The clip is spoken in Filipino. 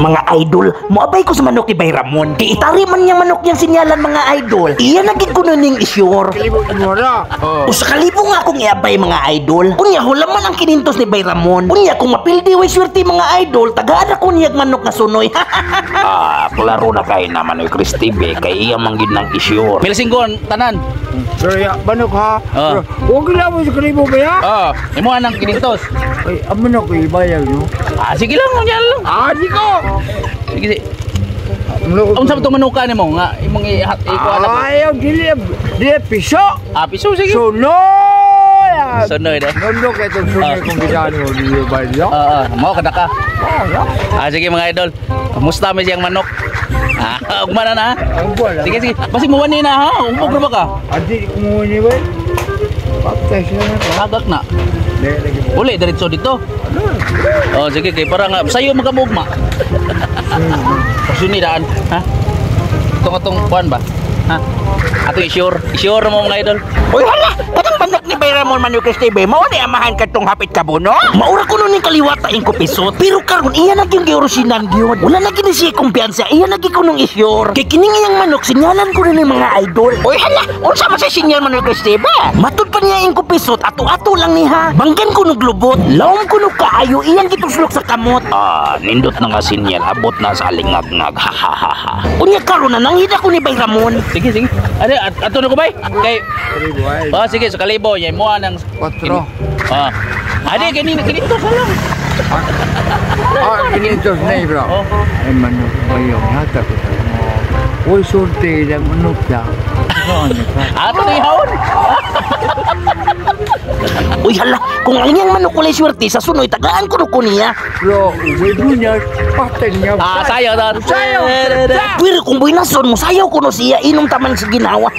Mga idol, moabay ko sa manok ni Bay Ramon. Di itari man niyang manok niyang sinyalan mga idol. Iya naging ko ning isyur. Kalibo mo na. O sa kalibo nga akong iabay mga idol. Unya hulaman ang kinintos ni Bay Ramon. Unya kung mapildi way swerte mga idol, tagaan ako niyag manok na sunoy. Klaro na kay naman ni Chris TV kay iya manggid ng isyur. Milasinggon tanan. Pero ya, manok ha. Oh. Huwag na mo sa kalibo ba ya? Imo anang kinintos. Ay, ang manok ko ibayag no. Sige lang, yan lang. Di ko. Sige, sige. Unsa man tong manuka nimo nga imong ikuha na. Ayaw dili piso. Piso sige. Sunoy. Sunoy deh. Nondok ito sunoy kung gidaan mo dili ba ya? Mao kada ka. Sige mga idol. Kumusta mi siyang manok? Ugma na. Sige sige. Basi mo wani na ha. Umbog na ba ka? Adi mo ni ba? Patay siya na. Agak na. Uli diretso dito. Sige kay para nga sayo magkamugma. Suni daan, ha? Itong kuan ba? Ha? Ato i-sure mo mga idol. Uy hala, katong manok ni Bay Ramon man yung Chris TV, mao ni amahan katong hapit ka bono. Maura ko nun yung kaliwata yung kupisot. Pero karon iya naging giorosinan gyud. Wala na gini siya kumpiyansa, iya naging ko nung isyur. Kay kining iyang manok sinyalan ko rin yung mga idol. Uy hala, unsa man sa sinyal man yung Chris TV? Matud pa niya yung kupisot, ato-ato lang niha. Banggan ko nung lubot, lawom ko nung kaayo, iyang gituslok sa kamot. Nindot na nga sinyal, abot na sa alingag-ngag. Ha. Unya karon na nanghida ko ni Bay Ramon. Sige sige. Ato na ko bay? Kay sige sa kalibo yay mo nang 4. Kinito sa lang. Kinitos na bro. Ay manok ba yung hata ko talaga. Uy, surte lang manok lang. Ato na ihawon. Uy hala, kung ang iyang manok kulay swerte sa sunoy, tagaan ko nuko niya. Bro, uwi niya, patay niya. Sayo dan. Pero kung buhay na son mo, sayaw ko no siya, inom taman sa ginawa.